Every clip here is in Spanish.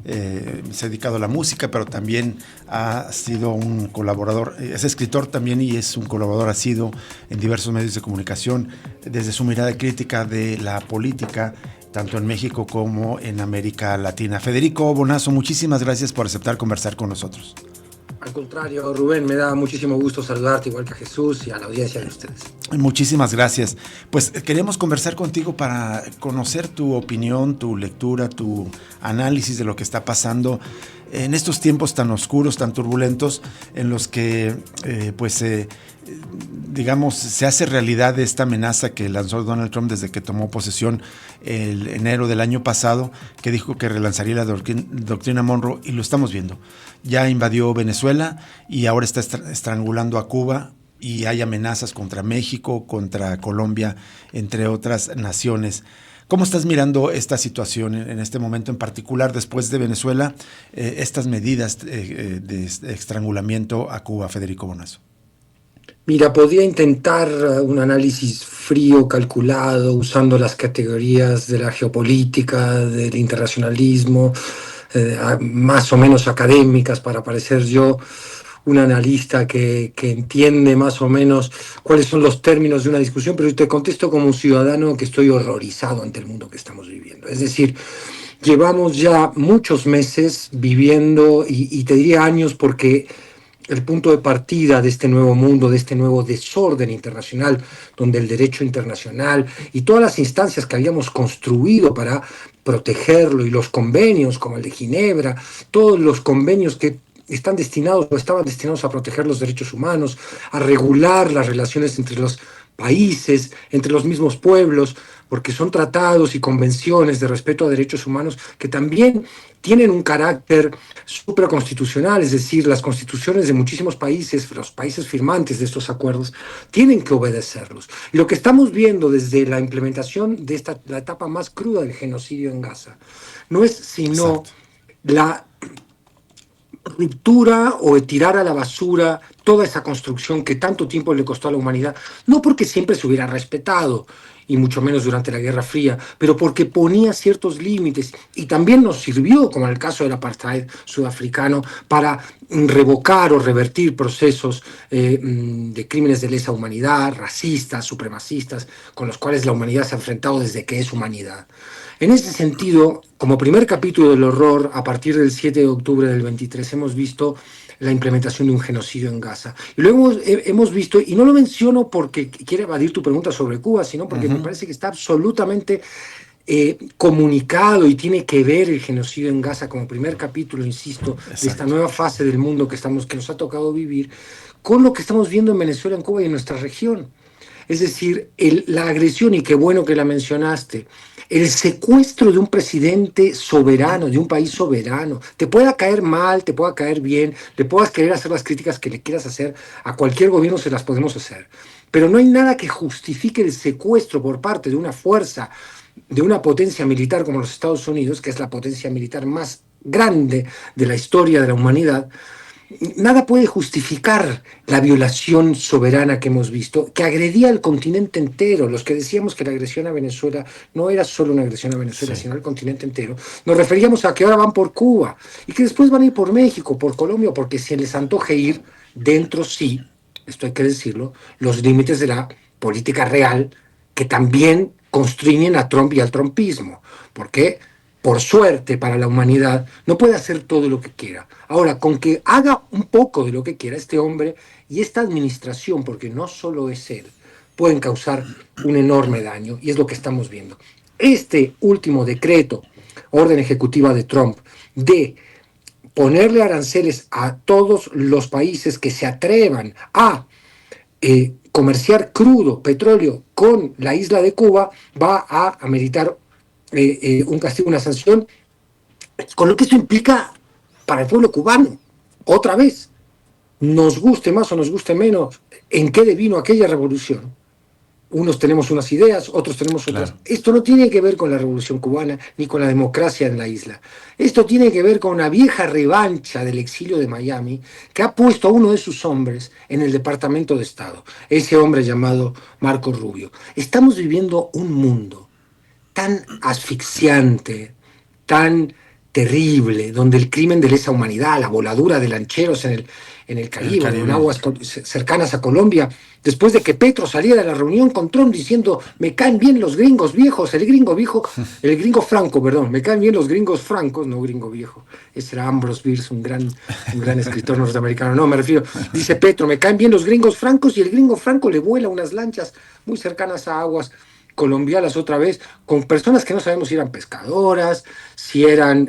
se ha dedicado a la música, pero también ha sido un colaborador, es escritor también y es un colaborador asiduo en diversos medios de comunicación, desde su mirada crítica de la política, tanto en México como en América Latina. Federico Bonazo, muchísimas gracias por aceptar conversar con nosotros. Al contrario, Rubén, me da muchísimo gusto saludarte, igual que a Jesús y a la audiencia de ustedes. Muchísimas gracias. Pues queremos conversar contigo para conocer tu opinión, tu lectura, tu análisis de lo que está pasando en estos tiempos tan oscuros, tan turbulentos, en los que digamos, se hace realidad esta amenaza que lanzó Donald Trump desde que tomó posesión el enero del año pasado, que dijo que relanzaría la doctrina Monroe, y lo estamos viendo. Ya invadió Venezuela y ahora está estrangulando a Cuba, y hay amenazas contra México, contra Colombia, entre otras naciones. ¿Cómo estás mirando esta situación en este momento en particular, después de Venezuela, estas medidas de estrangulamiento a Cuba, Federico Bonazo? Mira, podría intentar un análisis frío, calculado, usando las categorías de la geopolítica, del internacionalismo, más o menos académicas, para parecer yo un analista que entiende más o menos cuáles son los términos de una discusión, pero te contesto como un ciudadano que estoy horrorizado ante el mundo que estamos viviendo. Es decir, llevamos ya muchos meses viviendo, y te diría años, porque el punto de partida de este nuevo mundo, de este nuevo desorden internacional, donde el derecho internacional y todas las instancias que habíamos construido para protegerlo, y los convenios como el de Ginebra, todos los convenios que están destinados o estaban destinados a proteger los derechos humanos, a regular las relaciones entre los países, entre los mismos pueblos, porque son tratados y convenciones de respeto a derechos humanos que también tienen un carácter supraconstitucional, es decir, las constituciones de muchísimos países, los países firmantes de estos acuerdos, tienen que obedecerlos. Y lo que estamos viendo desde la implementación de la etapa más cruda del genocidio en Gaza no es sino la ruptura o tirar a la basura toda esa construcción que tanto tiempo le costó a la humanidad, no porque siempre se hubiera respetado, y mucho menos durante la Guerra Fría, pero porque ponía ciertos límites y también nos sirvió, como en el caso del apartheid sudafricano, para revocar o revertir procesos de crímenes de lesa humanidad, racistas, supremacistas, con los cuales la humanidad se ha enfrentado desde que es humanidad. En ese sentido, como primer capítulo del horror, a partir del 7 de octubre del 23 hemos visto la implementación de un genocidio en Gaza. Y luego hemos visto, y no lo menciono porque quiero evadir tu pregunta sobre Cuba, sino porque me parece que está absolutamente comunicado y tiene que ver el genocidio en Gaza como primer capítulo, insisto, de esta nueva fase del mundo que nos ha tocado vivir, con lo que estamos viendo en Venezuela, en Cuba y en nuestra región. Es decir, la agresión, y qué bueno que la mencionaste, el secuestro de un presidente soberano, de un país soberano. Te pueda caer mal, te pueda caer bien, le puedas querer hacer las críticas que le quieras hacer, a cualquier gobierno se las podemos hacer. Pero no hay nada que justifique el secuestro por parte de una fuerza, de una potencia militar como los Estados Unidos, que es la potencia militar más grande de la historia de la humanidad. Nada puede justificar la violación soberana que hemos visto, que agredía al continente entero. Los que decíamos que la agresión a Venezuela no era solo una agresión a Venezuela, sino al continente entero, nos referíamos a que ahora van por Cuba y que después van a ir por México, por Colombia, porque se les antoje ir dentro, sí, esto hay que decirlo, los límites de la política real que también constriñen a Trump y al trumpismo. Porque, por suerte para la humanidad, no puede hacer todo lo que quiera. Ahora, con que haga un poco de lo que quiera este hombre y esta administración, porque no solo es él, pueden causar un enorme daño, y es lo que estamos viendo. Este último decreto, orden ejecutiva de Trump, de ponerle aranceles a todos los países que se atrevan a comerciar crudo, petróleo, con la isla de Cuba, va a ameritar un castigo, una sanción, con lo que eso implica para el pueblo cubano. Otra vez, nos guste más o nos guste menos, ¿en qué devino aquella revolución? Unos tenemos unas ideas, otros tenemos otras. Claro. Esto no tiene que ver con la revolución cubana ni con la democracia en la isla. Esto tiene que ver con una vieja revancha del exilio de Miami que ha puesto a uno de sus hombres en el Departamento de Estado, ese hombre llamado Marco Rubio. Estamos viviendo un mundo tan asfixiante, tan terrible, donde el crimen de lesa humanidad, la voladura de lancheros en el Caribe, en aguas cercanas a Colombia, después de que Petro salía de la reunión con Trump diciendo, me caen bien los gringos viejos, el gringo franco, perdón, me caen bien los gringos francos, no gringo viejo, ese era Ambrose Bierce, un gran escritor norteamericano, no, me refiero, dice Petro, me caen bien los gringos francos, y el gringo franco le vuela unas lanchas muy cercanas a aguas colombianas otra vez, con personas que no sabemos si eran pescadoras, si eran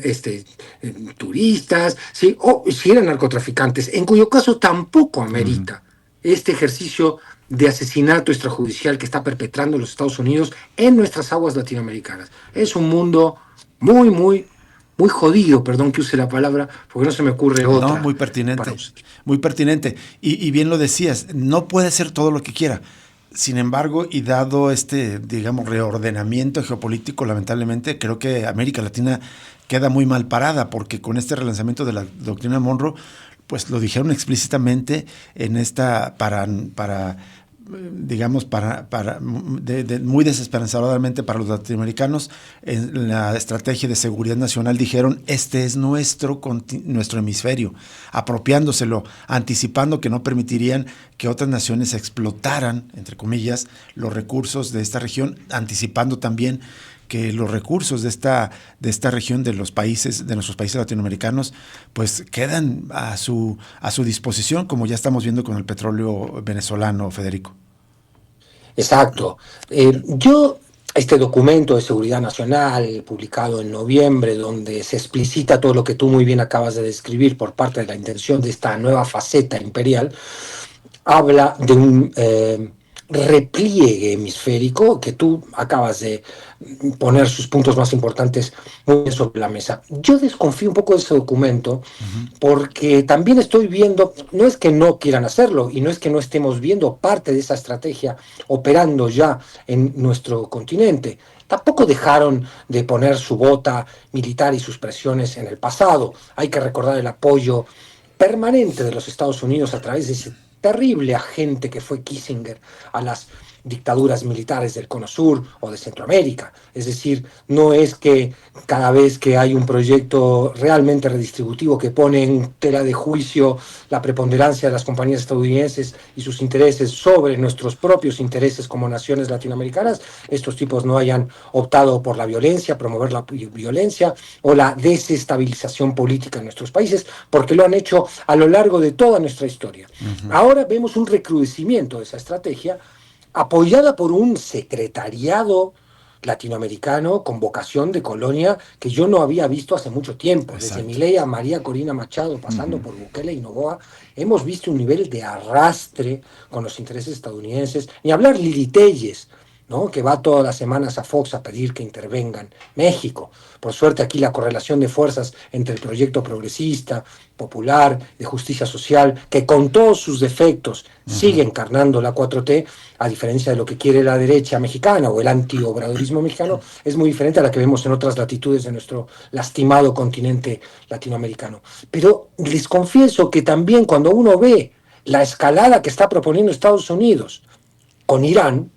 turistas, o si eran narcotraficantes, en cuyo caso tampoco amerita este ejercicio de asesinato extrajudicial que está perpetrando los Estados Unidos en nuestras aguas latinoamericanas. Es un mundo muy, muy, muy jodido, perdón que use la palabra, porque no se me ocurre otra. No, muy pertinente, muy pertinente. Y bien lo decías, no puede hacer todo lo que quiera. Sin embargo, y dado digamos, reordenamiento geopolítico, lamentablemente, creo que América Latina queda muy mal parada, porque con este relanzamiento de la doctrina Monroe, pues lo dijeron explícitamente en digamos, muy desesperanzadoramente para los latinoamericanos, en la estrategia de seguridad nacional dijeron, este es nuestro hemisferio, apropiándoselo, anticipando que no permitirían que otras naciones explotaran, entre comillas, los recursos de esta región, anticipando también que los recursos de esta región de nuestros países latinoamericanos, pues quedan a su disposición, como ya estamos viendo con el petróleo venezolano, Federico. Exacto. Este documento de seguridad nacional, publicado en noviembre, donde se explicita todo lo que tú muy bien acabas de describir por parte de la intención de esta nueva faceta imperial, habla de un repliegue hemisférico que tú acabas de poner sus puntos más importantes muy bien sobre la mesa. Yo desconfío un poco de ese documento porque también estoy viendo, no es que no quieran hacerlo y no es que no estemos viendo parte de esa estrategia operando ya en nuestro continente. Tampoco dejaron de poner su bota militar y sus presiones en el pasado. Hay que recordar el apoyo permanente de los Estados Unidos a través de ese terrible agente que fue Kissinger a las dictaduras militares del Cono Sur o de Centroamérica. Es decir, no es que cada vez que hay un proyecto realmente redistributivo que pone en tela de juicio la preponderancia de las compañías estadounidenses y sus intereses sobre nuestros propios intereses como naciones latinoamericanas, estos tipos no hayan optado por la violencia, promover la violencia o la desestabilización política en nuestros países, porque lo han hecho a lo largo de toda nuestra historia. Ahora vemos un recrudecimiento de esa estrategia apoyada por un secretariado latinoamericano con vocación de colonia que yo no había visto hace mucho tiempo. Exacto. Desde Milei a María Corina Machado, pasando por Bukele y Noboa, hemos visto un nivel de arrastre con los intereses estadounidenses. Ni hablar Lili Telles, ¿no?, que va todas las semanas a Fox a pedir que intervengan. México, por suerte aquí la correlación de fuerzas entre el proyecto progresista, popular, de justicia social, que con todos sus defectos sigue encarnando la 4T, a diferencia de lo que quiere la derecha mexicana o el antiobradorismo mexicano, es muy diferente a la que vemos en otras latitudes de nuestro lastimado continente latinoamericano. Pero les confieso que también cuando uno ve la escalada que está proponiendo Estados Unidos con Irán,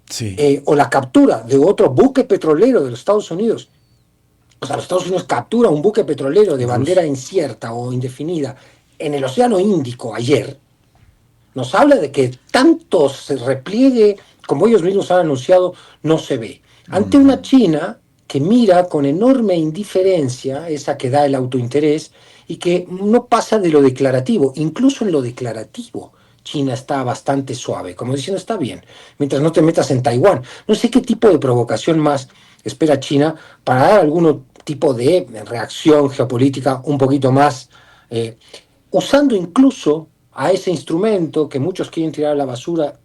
sí, o la captura de otro buque petrolero de los Estados Unidos. O sea, los Estados Unidos captura un buque petrolero de bandera incierta o indefinida en el Océano Índico ayer. Nos habla de que tanto se repliegue, como ellos mismos han anunciado, no se ve. Ante una China que mira con enorme indiferencia, esa que da el autointerés, y que no pasa de lo declarativo, incluso en lo declarativo. China está bastante suave, como diciendo, está bien, mientras no te metas en Taiwán. No sé qué tipo de provocación más espera China para dar algún tipo de reacción geopolítica un poquito más, usando incluso a ese instrumento que muchos quieren tirar a la basura,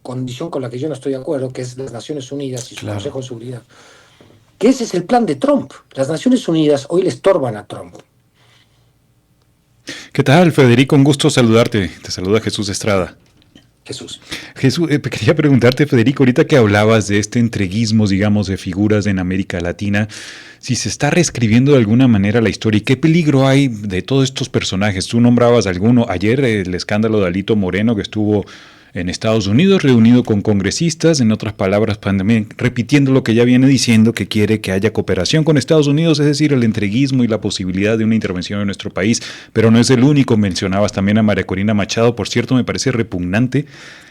condición con la que yo no estoy de acuerdo, que es las Naciones Unidas y su Consejo de Seguridad. Que ese es el plan de Trump. Las Naciones Unidas hoy le estorban a Trump. ¿Qué tal, Federico? Un gusto saludarte. Te saluda Jesús Estrada. Jesús, quería preguntarte, Federico, ahorita que hablabas de este entreguismo, digamos, de figuras en América Latina, si se está reescribiendo de alguna manera la historia y qué peligro hay de todos estos personajes. Tú nombrabas alguno ayer, el escándalo de Alito Moreno, que estuvo en Estados Unidos, reunido con congresistas, en otras palabras, también repitiendo lo que ya viene diciendo, que quiere que haya cooperación con Estados Unidos, es decir, el entreguismo y la posibilidad de una intervención en nuestro país, pero no es el único. Mencionabas también a María Corina Machado, por cierto, me parece repugnante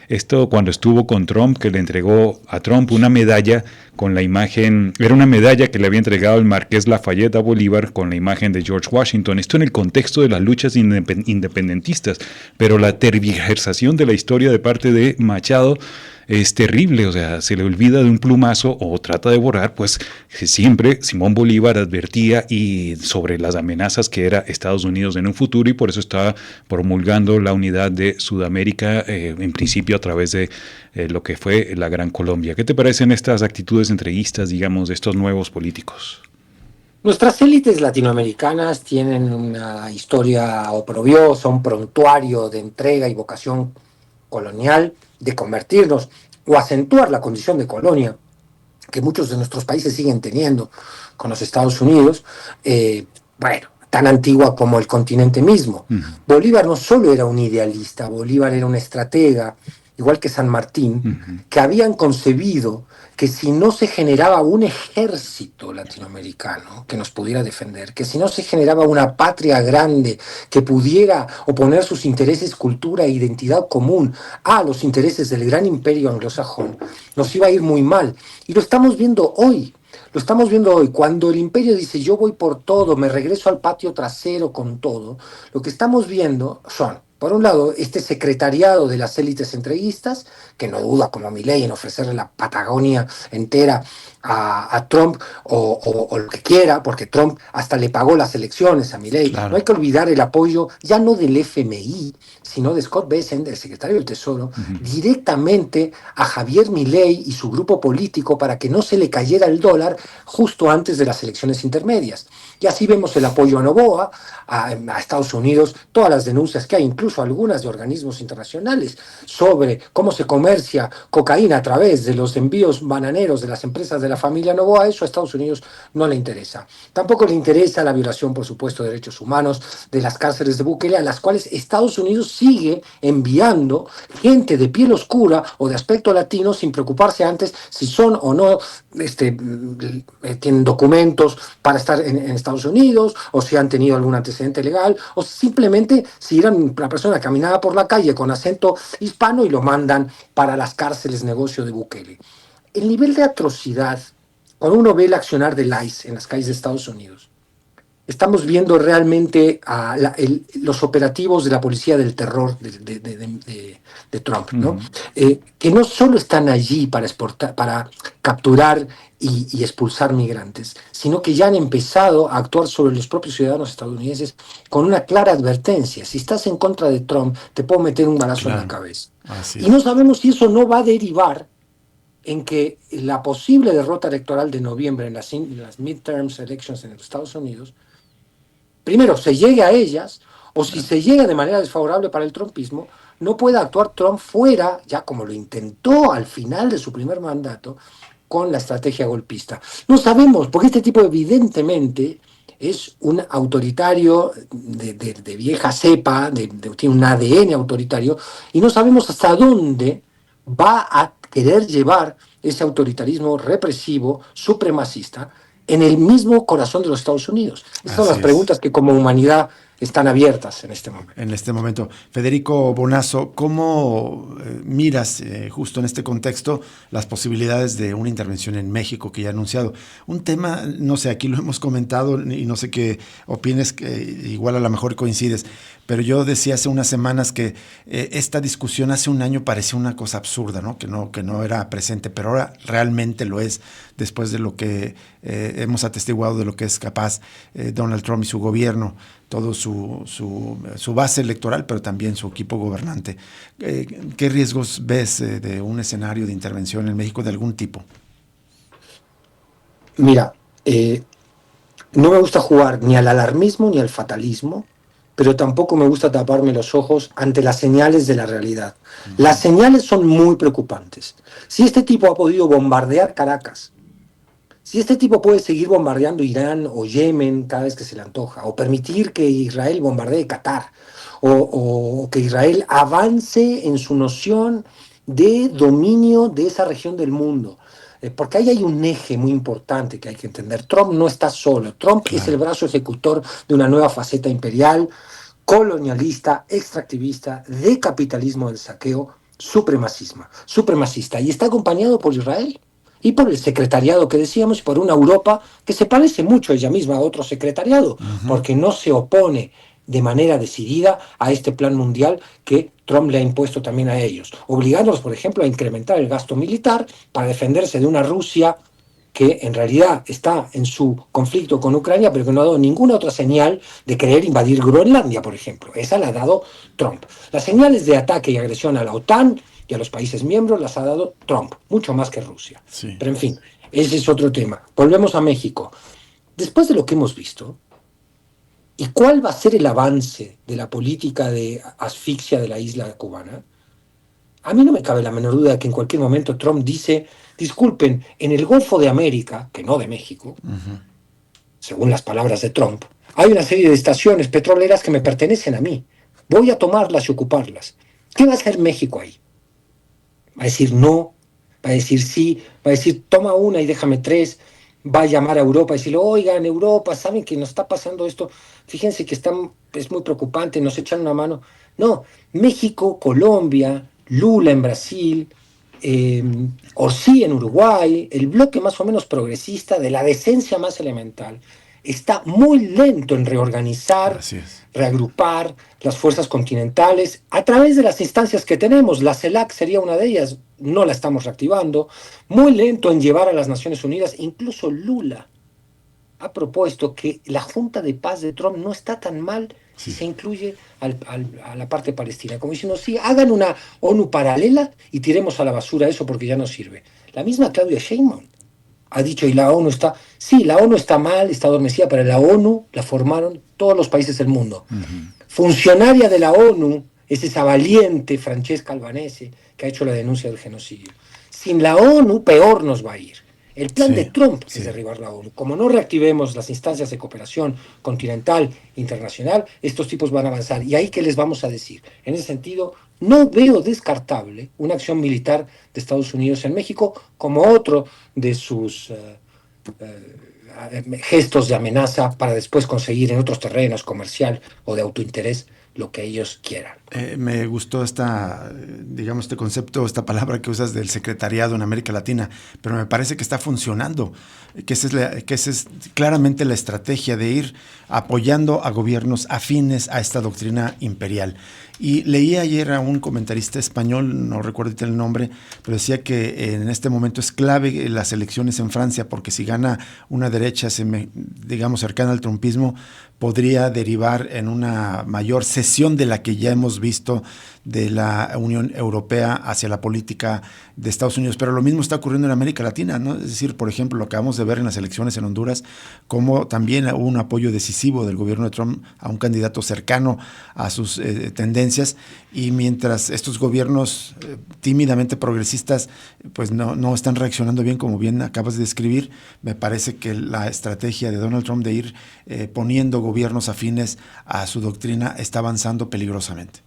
esto cuando estuvo con Trump, que le entregó a Trump una medalla con la imagen, era una medalla que le había entregado el Marqués Lafayette a Bolívar con la imagen de George Washington. Esto en el contexto de las luchas independentistas, pero la tergiversación de la historia de parte de Machado es terrible, o sea, se le olvida de un plumazo o trata de borrar, pues siempre Simón Bolívar advertía y sobre las amenazas que era Estados Unidos en un futuro, y por eso estaba promulgando la unidad de Sudamérica, en principio a través de lo que fue la Gran Colombia. ¿Qué te parecen estas actitudes entreguistas, digamos, de estos nuevos políticos? Nuestras élites latinoamericanas tienen una historia oprobiosa, un prontuario de entrega y vocación colonial, de convertirnos o acentuar la condición de colonia que muchos de nuestros países siguen teniendo con los Estados Unidos, bueno, tan antigua como el continente mismo. Bolívar no solo era un idealista, Bolívar era un estratega, igual que San Martín, que habían concebido que si no se generaba un ejército latinoamericano que nos pudiera defender, que si no se generaba una patria grande que pudiera oponer sus intereses, cultura e identidad común a los intereses del gran imperio anglosajón, nos iba a ir muy mal. Y lo estamos viendo hoy. Lo estamos viendo hoy, cuando el imperio dice yo voy por todo, me regreso al patio trasero con todo. Lo que estamos viendo son, por un lado, este secretariado de las élites entreguistas, que no duda como Milei en ofrecerle la Patagonia entera a Trump o lo que quiera, porque Trump hasta le pagó las elecciones a Milei. Claro. No hay que olvidar el apoyo ya no del FMI, sino de Scott Bessent, el secretario del Tesoro, directamente a Javier Milei y su grupo político para que no se le cayera el dólar justo antes de las elecciones intermedias. Y así vemos el apoyo a Noboa, a Estados Unidos, todas las denuncias que hay, incluso algunas de organismos internacionales, sobre cómo se comercia cocaína a través de los envíos bananeros de las empresas de la familia Noboa. Eso a Estados Unidos no le interesa. Tampoco le interesa la violación, por supuesto, de derechos humanos de las cárceles de Bukele, a las cuales Estados Unidos sigue enviando gente de piel oscura o de aspecto latino sin preocuparse antes si son o no tienen documentos para estar en Estados Unidos, o si han tenido algún antecedente legal, o simplemente si eran una persona que caminaba por la calle con acento hispano y lo mandan para las cárceles negocio de Bukele. El nivel de atrocidad, cuando uno ve el accionar del ICE en las calles de Estados Unidos, estamos viendo realmente los operativos de la policía del terror de Trump, ¿no? Que no solo están allí para capturar y expulsar migrantes, sino que ya han empezado a actuar sobre los propios ciudadanos estadounidenses con una clara advertencia: si estás en contra de Trump, te puedo meter un balazo en la cabeza. Y no sabemos si eso no va a derivar en que la posible derrota electoral de noviembre en las midterms elections en los Estados Unidos, primero se llegue a ellas, o si se llega de manera desfavorable para el trumpismo, no pueda actuar Trump fuera, ya como lo intentó al final de su primer mandato, con la estrategia golpista. No sabemos, porque este tipo evidentemente es un autoritario de vieja cepa, tiene un ADN autoritario, y no sabemos hasta dónde va a querer llevar ese autoritarismo represivo, supremacista, en el mismo corazón de los Estados Unidos. Estas son las preguntas que como humanidad están abiertas en este momento. En este momento. Federico Bonazo, ¿cómo miras justo en este contexto las posibilidades de una intervención en México que ya ha anunciado? Un tema, no sé, aquí lo hemos comentado y no sé qué opines, que igual a lo mejor coincides, pero yo decía hace unas semanas que esta discusión hace un año parecía una cosa absurda, ¿no? Que no era presente, pero ahora realmente lo es, después de lo que hemos atestiguado de lo que es capaz Donald Trump y su gobierno, todo su base electoral, pero también su equipo gobernante. ¿Qué riesgos ves de un escenario de intervención en México de algún tipo? Mira, no me gusta jugar ni al alarmismo ni al fatalismo, pero tampoco me gusta taparme los ojos ante las señales de la realidad. Las señales son muy preocupantes. Si este tipo ha podido bombardear Caracas Si este tipo puede seguir bombardeando Irán o Yemen cada vez que se le antoja, o permitir que Israel bombardee Qatar, o que Israel avance en su noción de dominio de esa región del mundo, porque ahí hay un eje muy importante que hay que entender. Trump no está solo. Trump es el Claro. brazo ejecutor de una nueva faceta imperial, colonialista, extractivista, de capitalismo del saqueo, supremacista. Y está acompañado por Israel y por el secretariado que decíamos, y por una Europa que se parece mucho ella misma a otro secretariado, Ujú. porque no se opone de manera decidida a este plan mundial que Trump le ha impuesto también a ellos, obligándolos, por ejemplo, a incrementar el gasto militar para defenderse de una Rusia que en realidad está en su conflicto con Ucrania, pero que no ha dado ninguna otra señal de querer invadir Groenlandia, por ejemplo. Esa la ha dado Trump. Las señales de ataque y agresión a la OTAN y a los países miembros las ha dado Trump, mucho más que Rusia. Sí. Pero en fin, ese es otro tema. Volvemos a México. Después de lo que hemos visto, ¿y cuál va a ser el avance de la política de asfixia de la isla cubana? A mí no me cabe la menor duda de que en cualquier momento Trump dice, disculpen, en el Golfo de América, que no de México, Ujú. según las palabras de Trump, hay una serie de estaciones petroleras que me pertenecen a mí. Voy a tomarlas y ocuparlas. ¿Qué va a hacer México ahí? Va a decir no, va a decir sí, va a decir toma una y déjame tres, va a llamar a Europa y decirle, oigan, Europa, ¿saben que nos está pasando esto? Fíjense que es muy preocupante, nos echan una mano. No, México, Colombia, Lula en Brasil, eh, Orsi en Uruguay, el bloque más o menos progresista de la decencia más elemental, está muy lento en reorganizar, Así es. reagrupar las fuerzas continentales a través de las instancias que tenemos. La CELAC sería una de ellas, no la estamos reactivando. Muy lento en llevar a las Naciones Unidas. Incluso Lula ha propuesto que la Junta de Paz de Trump no está tan mal si Sí. se incluye a la parte palestina. Como diciendo, sí, hagan una ONU paralela y tiremos a la basura eso porque ya no sirve. La misma Claudia Sheinbaum ha dicho, y la ONU está, sí, la ONU está mal, está adormecida, pero la ONU la formaron todos los países del mundo. Ujú. Funcionaria de la ONU es esa valiente Francesca Albanese que ha hecho la denuncia del genocidio. Sin la ONU, peor nos va a ir. El plan de Sí, Trump es sí. derribar la ONU. Como no reactivemos las instancias de cooperación continental, internacional, estos tipos van a avanzar. ¿Y ahí qué les vamos a decir? En ese sentido, no veo descartable una acción militar de Estados Unidos en México como otro de sus gestos de amenaza para después conseguir en otros terrenos comercial o de autointerés lo que ellos quieran. Me gustó digamos, este concepto, esta palabra que usas del secretariado en América Latina, pero me parece que está funcionando, que esa es claramente la estrategia de ir apoyando a gobiernos afines a esta doctrina imperial. Y leí ayer a un comentarista español, no recuerdo el nombre, pero decía que en este momento es clave las elecciones en Francia, porque si gana una derecha, digamos, cercana al trumpismo, podría derivar en una mayor cesión de la que ya hemos visto de la Unión Europea hacia la política de Estados Unidos. Pero lo mismo está ocurriendo en América Latina, ¿no? Es decir, por ejemplo, lo que acabamos de ver en las elecciones en Honduras, como también hubo un apoyo decisivo del gobierno de Trump a un candidato cercano a sus tendencias, y mientras estos gobiernos tímidamente progresistas pues no están reaccionando bien, como bien acabas de describir, me parece que la estrategia de Donald Trump de ir poniendo gobiernos afines a su doctrina está avanzando peligrosamente.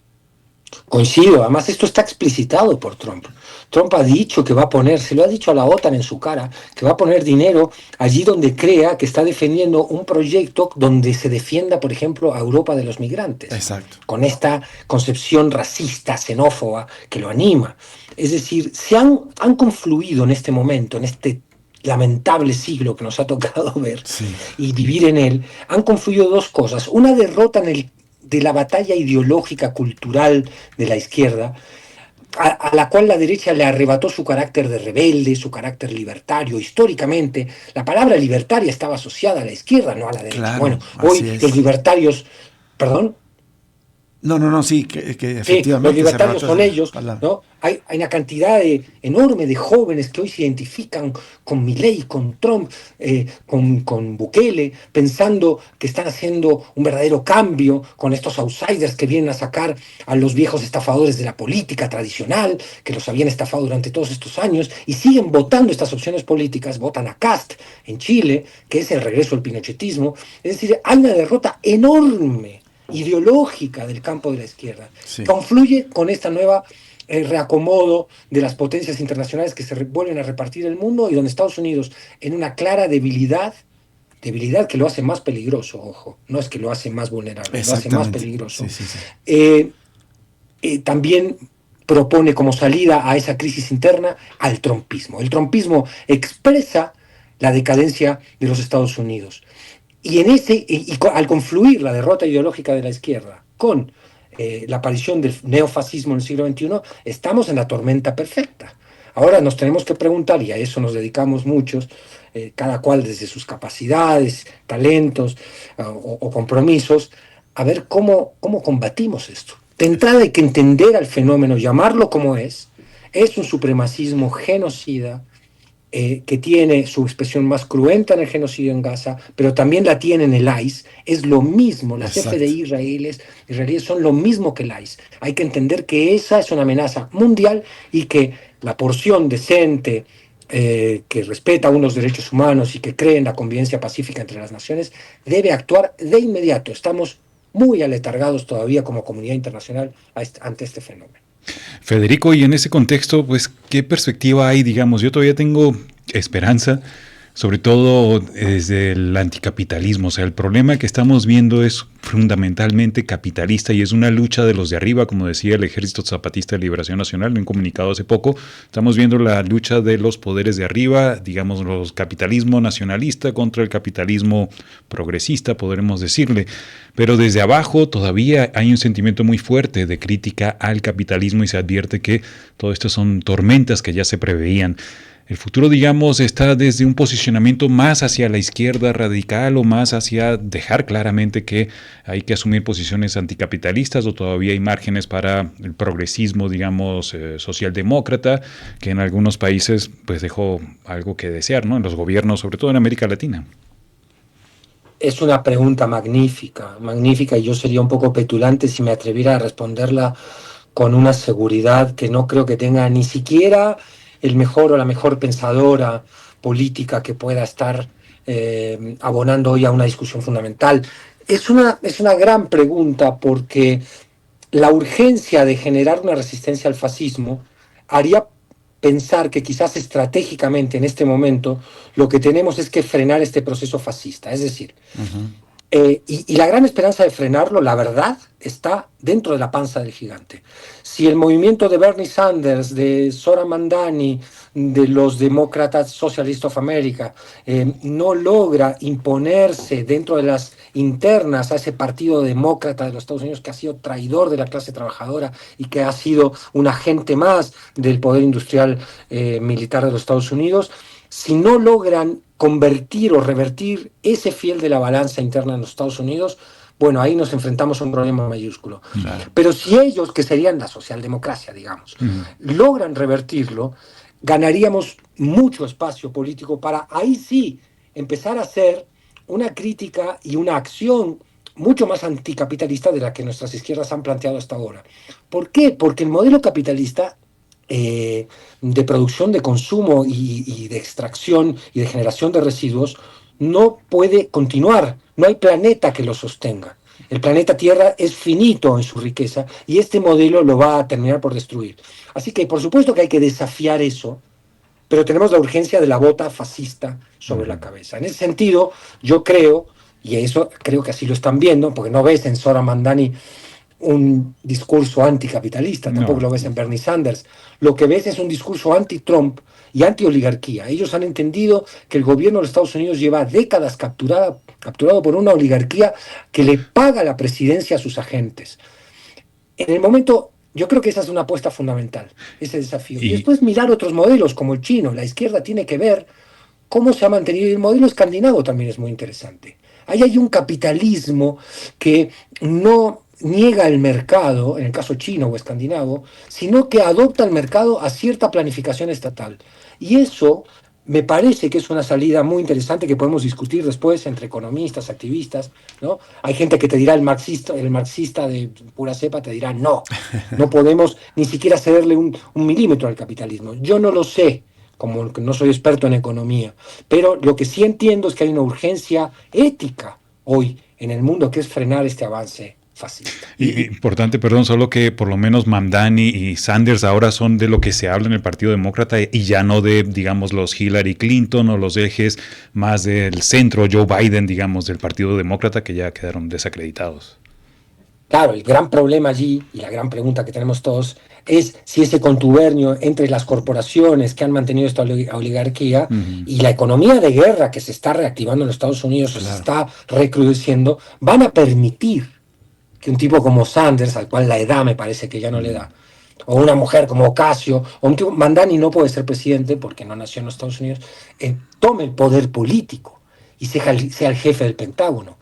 Coincido, además esto está explicitado por Trump. Trump ha dicho que va a poner, se lo ha dicho a la OTAN en su cara, que va a poner dinero allí donde crea que está defendiendo un proyecto donde se defienda, por ejemplo, a Europa de los migrantes. Exacto. Con esta concepción racista, xenófoba, que lo anima. Es decir, han confluido en este momento, en este lamentable siglo que nos ha tocado ver Sí. y vivir en él, han confluido dos cosas. Una derrota de la batalla ideológica, cultural de la izquierda, a la cual la derecha le arrebató su carácter de rebelde, su carácter libertario. Históricamente, la palabra libertaria estaba asociada a la izquierda, no a la derecha. Claro, Bueno, así hoy los es. libertarios, perdón, No, sí, que efectivamente. Los libertarios son ellos, palabra. ¿no? Hay una cantidad enorme de jóvenes que hoy se identifican con Milei, con Trump, con Bukele, pensando que están haciendo un verdadero cambio con estos outsiders que vienen a sacar a los viejos estafadores de la política tradicional, que los habían estafado durante todos estos años, y siguen votando estas opciones políticas, votan a Kast en Chile, que es el regreso al pinochetismo. Es decir, hay una derrota enorme ideológica del campo de la izquierda. Sí. Confluye con esta nueva reacomodo de las potencias internacionales que se vuelven a repartir el mundo y donde Estados Unidos, en una clara debilidad que lo hace más peligroso, ojo, no es que lo hace más vulnerable, lo hace más peligroso. También propone como salida a esa crisis interna al trumpismo. El trumpismo expresa la decadencia de los Estados Unidos. Y al confluir la derrota ideológica de la izquierda con la aparición del neofascismo en el siglo XXI, estamos en la tormenta perfecta. Ahora nos tenemos que preguntar, y a eso nos dedicamos muchos, cada cual desde sus capacidades, talentos o compromisos, a ver cómo combatimos esto. De entrada hay que entender al fenómeno, llamarlo como es un supremacismo genocida, que tiene su expresión más cruenta en el genocidio en Gaza, pero también la tiene en el ICE. Es lo mismo, las FDI israelíes son lo mismo que el ICE. Hay que entender que esa es una amenaza mundial y que la porción decente, que respeta unos derechos humanos y que cree en la convivencia pacífica entre las naciones, debe actuar de inmediato. Estamos muy aletargados todavía como comunidad internacional ante este fenómeno. Federico, y en ese contexto, pues, ¿qué perspectiva hay? Digamos, yo todavía tengo esperanza, sobre todo desde el anticapitalismo. O sea, el problema que estamos viendo es fundamentalmente capitalista y es una lucha de los de arriba, como decía el Ejército Zapatista de Liberación Nacional en un comunicado hace poco. Estamos viendo la lucha de los poderes de arriba, digamos, los capitalismo nacionalista contra el capitalismo progresista, podremos decirle. Pero desde abajo todavía hay un sentimiento muy fuerte de crítica al capitalismo y se advierte que todo esto son tormentas que ya se preveían. El futuro, digamos, está desde un posicionamiento más hacia la izquierda radical o más hacia dejar claramente que hay que asumir posiciones anticapitalistas, o todavía hay márgenes para el progresismo, digamos, socialdemócrata, que en algunos países pues dejó algo que desear, ¿no? En los gobiernos, sobre todo en América Latina. Es una pregunta magnífica, y yo sería un poco petulante si me atreviera a responderla con una seguridad que no creo que tenga ni siquiera el mejor o la mejor pensadora política que pueda estar abonando hoy a una discusión fundamental. Es una gran pregunta, porque la urgencia de generar una resistencia al fascismo haría pensar que quizás estratégicamente en este momento lo que tenemos es que frenar este proceso fascista. Es decir, y la gran esperanza de frenarlo, la verdad, está dentro de la panza del gigante. Si el movimiento de Bernie Sanders, de Zora Mandani, de los Demócratas Socialist of America, no logra imponerse dentro de las internas a ese partido demócrata de los Estados Unidos, que ha sido traidor de la clase trabajadora y que ha sido un agente más del poder industrial militar de los Estados Unidos, si no logran convertir o revertir ese fiel de la balanza interna en los Estados Unidos, bueno, ahí nos enfrentamos a un problema mayúsculo. Claro. Pero si ellos, que serían la socialdemocracia, digamos, logran revertirlo, ganaríamos mucho espacio político para ahí sí empezar a hacer una crítica y una acción mucho más anticapitalista de la que nuestras izquierdas han planteado hasta ahora. ¿Por qué? Porque el modelo capitalista de producción, de consumo y de extracción y de generación de residuos no puede continuar. No hay planeta que lo sostenga. El planeta Tierra es finito en su riqueza y este modelo lo va a terminar por destruir. Así que por supuesto que hay que desafiar eso, pero tenemos la urgencia de la bota fascista sobre la cabeza. En ese sentido, yo creo, y eso creo que así lo están viendo, porque no ves en Zora Mandani un discurso anticapitalista, tampoco lo ves en Bernie Sanders. Lo que ves es un discurso anti-Trump y anti-oligarquía. Ellos han entendido que el gobierno de los Estados Unidos lleva décadas capturado por una oligarquía que le paga la presidencia a sus agentes. En el momento, yo creo que esa es una apuesta fundamental, ese desafío. Y después mirar otros modelos como el chino. La izquierda tiene que ver cómo se ha mantenido, y el modelo escandinavo también es muy interesante. Ahí hay un capitalismo que no niega el mercado, en el caso chino o escandinavo, sino que adopta el mercado a cierta planificación estatal. Y eso me parece que es una salida muy interesante que podemos discutir después entre economistas, activistas, ¿no? Hay gente que te dirá, el marxista de pura cepa te dirá, no podemos ni siquiera cederle un milímetro al capitalismo. Yo no lo sé, como que no soy experto en economía, pero lo que sí entiendo es que hay una urgencia ética hoy en el mundo, que es frenar este avance fascista. Y importante, perdón, solo que por lo menos Mamdani y Sanders ahora son de lo que se habla en el Partido Demócrata y ya no de, digamos, los Hillary Clinton o los ejes más del centro, Joe Biden, digamos, del Partido Demócrata, que ya quedaron desacreditados. Claro, el gran problema allí, y la gran pregunta que tenemos todos, es si ese contubernio entre las corporaciones que han mantenido esta oligarquía y la economía de guerra que se está reactivando en los Estados Unidos, se está recrudeciendo, van a permitir que un tipo como Sanders, al cual la edad me parece que ya no le da, o una mujer como Ocasio, o un tipo, Mandani no puede ser presidente porque no nació en los Estados Unidos, tome el poder político y sea el jefe del Pentágono.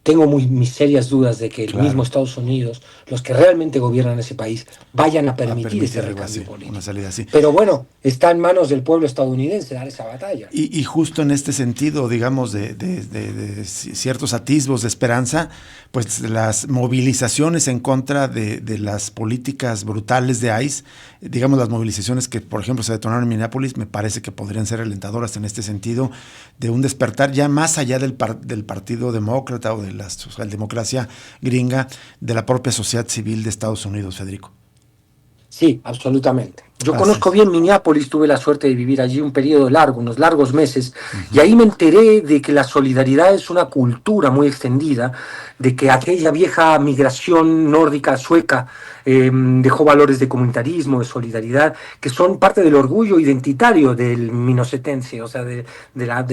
Tengo mis serias dudas de que el mismo Estados Unidos, los que realmente gobiernan ese país, vayan a permitir ese recambio político. Una salida así. Pero bueno, está en manos del pueblo estadounidense dar esa batalla. Y justo en este sentido, digamos, de ciertos atisbos de esperanza, pues las movilizaciones en contra de las políticas brutales de ICE, digamos las movilizaciones que, por ejemplo, se detonaron en Minneapolis, me parece que podrían ser alentadoras en este sentido, de un despertar ya más allá del Partido Demócrata o de la socialdemocracia gringa, de la propia sociedad civil de Estados Unidos, Federico. Sí, absolutamente. Yo conozco bien Minneapolis, tuve la suerte de vivir allí un periodo largo, unos largos meses, y ahí me enteré de que la solidaridad es una cultura muy extendida, de que aquella vieja migración nórdica sueca dejó valores de comunitarismo, de solidaridad, que son parte del orgullo identitario del minnesotense, o sea, del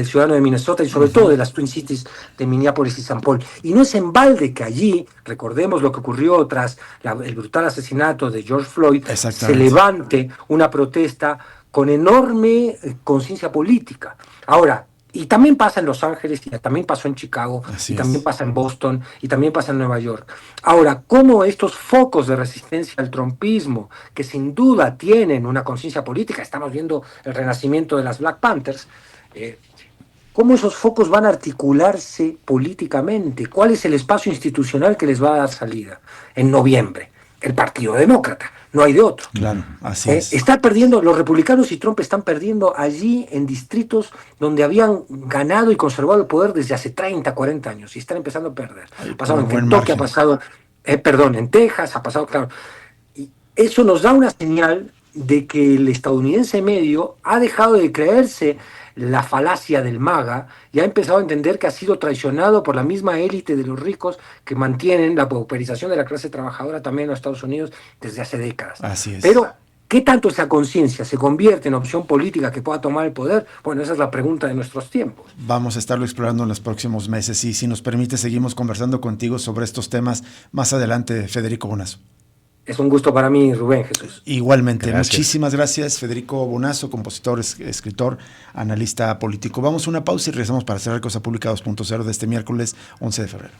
ciudadano de Minnesota y sobre todo de las Twin Cities de Minneapolis y St. Paul. Y no es en balde que allí, recordemos lo que ocurrió tras el brutal asesinato de George Floyd, se levante una protesta con enorme conciencia política. Ahora, y también pasa en Los Ángeles, y también pasó en Chicago, y también pasa en Boston, y también pasa en Nueva York. Ahora, cómo estos focos de resistencia al trumpismo, que sin duda tienen una conciencia política, estamos viendo el renacimiento de las Black Panthers, cómo esos focos van a articularse políticamente, cuál es el espacio institucional que les va a dar salida en noviembre. El Partido Demócrata, no hay de otro. Claro, así es. Está perdiendo, los republicanos y Trump están perdiendo allí en distritos donde habían ganado y conservado el poder desde hace 30, 40 años y están empezando a perder. Ha pasado en Kentucky, ha pasado, en Texas, ha pasado, claro. Y eso nos da una señal de que el estadounidense medio ha dejado de creerse la falacia del MAGA y ha empezado a entender que ha sido traicionado por la misma élite de los ricos que mantienen la pauperización de la clase trabajadora también en los Estados Unidos desde hace décadas. Así es. Pero, ¿qué tanto esa conciencia se convierte en opción política que pueda tomar el poder? Bueno, esa es la pregunta de nuestros tiempos. Vamos a estarlo explorando en los próximos meses y si nos permite seguimos conversando contigo sobre estos temas más adelante, Federico Bonazo. Es un gusto para mí, Rubén, Jesús. Igualmente, gracias. Muchísimas gracias, Federico Bonazo, compositor, escritor, analista político. Vamos a una pausa y regresamos para cerrar Cosa Pública 2.0 de este miércoles 11 de febrero.